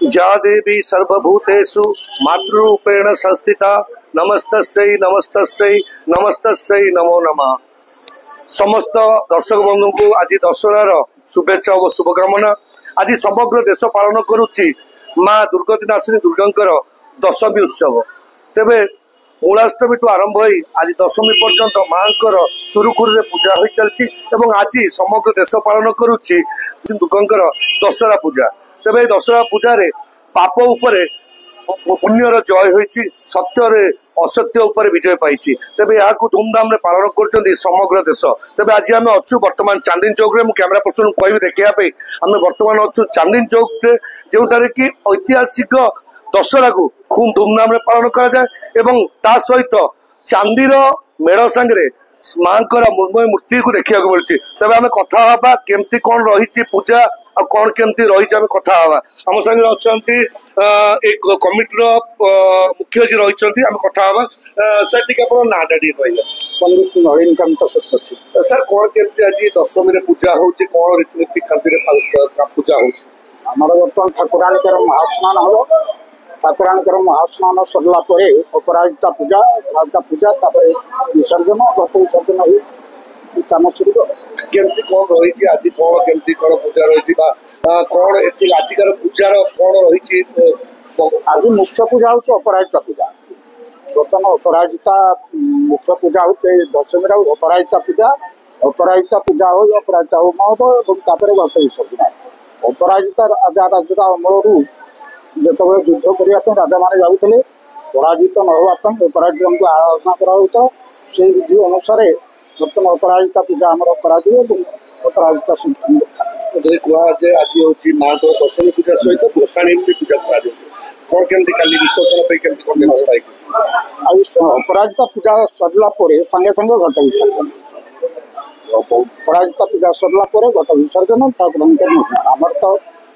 जा देवी सर्वभूतेषु मातृरूपेण संस्थिता नमस्तस्यै नमस्तस्यै नमस्तस्यै नमो नमः। समस्त दर्शक बंधु को आज दशहरार शुभेच्छा और शुभकामना। आज समग्र देश पालन करुच्ची माँ दुर्गतिनाशिनी दुर्गांकर दशमी उत्सव। तेबे मूलाष्टमी ठू आरंभ हो आज दशमी पर्यंत माँ सुरुखुरु पूजा हो चलती आज समग्र देश पालन करुच्ची दुर्गांकर दशहरा पूजा। तेबे दशहरा पूजा रे पाप उपरे पुण्यर जय होइछि, सत्यर असत्य उपर विजय पाई। तेबे यहाँ धूमधाम रे पालन कर समग्र देश। तेबे आज आम अच्छु बर्तमान चांदनी चौक रे कैमेरा पर्सन कह देखापी आम बर्तमान अच्छु चांदनी चौक रे जोटारे कि ऐतिहासिक दशहरा को खूब धूमधाम रे पालन करा जाए एवं ता सहित चांदीर मेढ़ सांगे माँ मृण्मय मूर्ति को देखा मिलूँ। तेज आम कथा केमती कौन रही पूजा आ कौन केमती रही आम कथा आम संगे अच्छा एक कमिटर मुख्य जी रही आम कथा सर टी नाटा टे कहे नलिनीकांत सतपथी। सर कौन केमती आज दशमी पूजा हो कौन रीतिनीति खातिर पूजा हो बर्तमान ठाकुराणीकर महास्नान हम ठाकुराणीकर महास्नान सरला अपराजिता पूजा विसर्जन घट विसर्जन हो कम शुरू केमती कौन रही आज कौन केमती कौन पूजा रही कौन आजिकार पूजार कौन रही आज मुख्य पूजा हूँ अपराजिता पूजा। बर्तमान अपराजिता मुख्य पूजा हूँ दशमी अपराजिता पूजा हो अपराजिता होम हम घट विसर्जन। अपराजिता राजा राजा अमल जो युद्ध करने राजा मैंने जाऊे पराजित न होगापी अपराजित को आराधना करा से विधि अनुसार बर्तमान अपराजिता पूजा आम अपराजिता कहुए आज हूँ माँ को दशमी पूजा सहित गोसाणी पूजा कौन केमती काली विसर्जन अपराजिता पूजा सरला संगे संगे घट विसर्जन। अपराजिता पूजा सरला घट विसर्जन ठाकुर आमर तो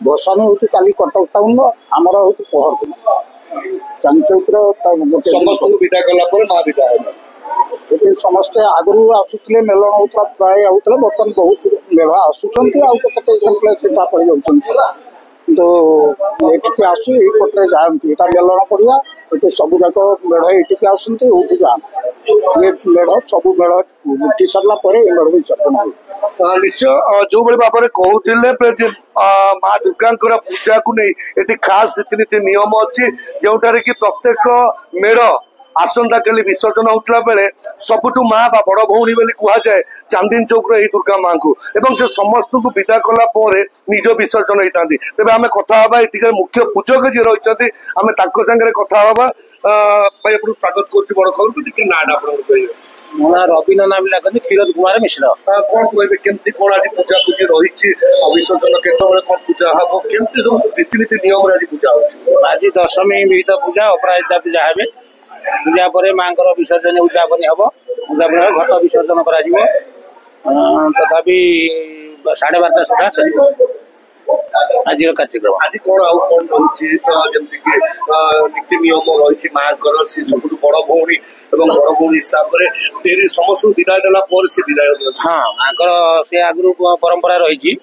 भसानी हूँ काली कटक टाउन आमर हूँ पहर दिन चांचौक समस्त विदा कला समस्ते आगु आसुले मेलन होता प्राय आउे बर्तमान बहुत मेढ़ आसुँच आते पड़ जा तो ये आसपटे जाती यहाँ मेलन पड़िया ये सब जाक मेढ़ ये आसती जाती ये मेढ़ सब मेढ़ उठी सारा मेढ़ विसर्जन हो निश्चय जो भाव में कहते माँ दुर्गा पूजा को नहीं ये खास रीतिनीति नियम अच्छी जोटार कि प्रत्येक मेढ़ आसंता काली विसर्जन होता बेले सबुठू माँ बा बड़ भौणी बोली कहुए चांदनी चौक रही दुर्गा माँ को एवं से समस्त को विदा कला निज विसर्जन होता। तेज आम कथा ये मुख्य पूजक जी रही आम सागर कथा भाई आप स्वागत कर बड़ खबर ना मो ना रवि नाना भी लगती क्षीरोद कुमार मिश्र कौन कहे केमती कौन आज पूजा पूजी रही विसर्जन केतवे कौन पूजा हम केमती सब रीतिनीति नियम आज पूजा हो आज दशमी विहित पूजा अपराजिता पूजा हे पूजा पर माँ विसर्जन उद्यापन हम उद्यापन घट विसर्जन तथापि 12:30 सुधा सर आज कार्यक्रम आज कौन आउ कौन रही नीति नियम रही माँ सी सब बड़ भौणी बड़ भौणी हिसाब से समस्त विदाय देला से विदाय हाँ माँ से आगु परंपरा रही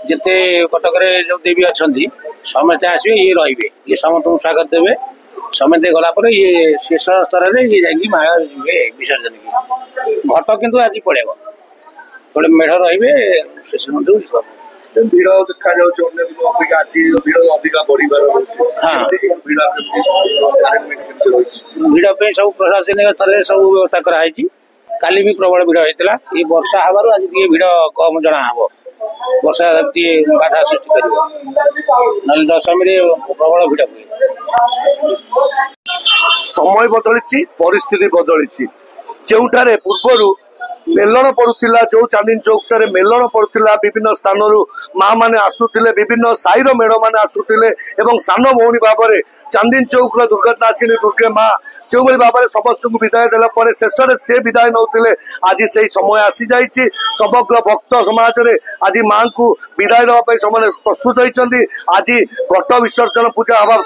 जिते कटक जो देवी अच्छा समस्ते आसवे ये रे ये समस्त स्वागत देवे समस्ते गला ये शेष स्तर में ये जाकि माँ विसर्जन की घट किंतु आज पड़े गोटे मेढ़ रे शेष मंदिर भिड़ देखा आज भिड़ अधिका बढ़िबार भिड़ सब प्रशासनिक स्तर में सब व्यवस्था कराई काली भी प्रबल भिड़ होता ये वर्षा हबार आज भिड़ कम जना हम वर्षा बाधा सृष्टि कर दशमी प्रबल भिड़ हुए समय बदली परिस्थिति बदली जोठारे पूर्वर मेलन पड़ूला जो चांदनी चौक मेलन पड़ूला विभिन्न स्थान माँ मैंने आसुले विभिन्न साईर मेढ़ मैंने आसुले सान भौणी भाव में चांदनी चौक दुर्गतनाशिनी दुर्गे माँ जो भाव में समस्त को विदाय देला शेष से विदाय नौते आज से समय आसी जाइए समग्र भक्त समाज रे आज माँ को विदाय देवाई समय प्रस्तुत होती। आज घट विसर्जन पूजा हवा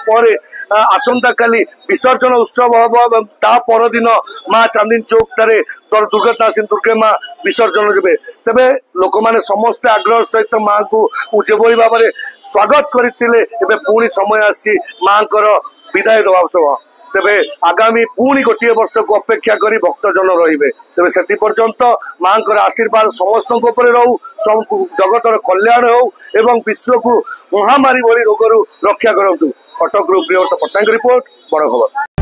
आसंता काली विसर्जन उत्सव हम ता परदिन माँ चांदनी चौक दुर्गतनाशिनी दुर्गे माँ विसर्जन देवे तेबे लोक मैंने समस्ते आग्रह सहित माँ को जो भाव में स्वागत करते पुणी समय आसी माँ विदाय दवा समय तेबे आगामी पुणी गोटे वर्ष को अपेक्षा करी भक्तजन रे तेबे से पर्यंत माँ आशीर्वाद समस्त रहू जगतर कल्याण हो एवं विश्व को महामारी भली रोग रक्षा करूँ। कटक प्रियव्रत पट्टनायक रिपोर्ट बड़ खबर।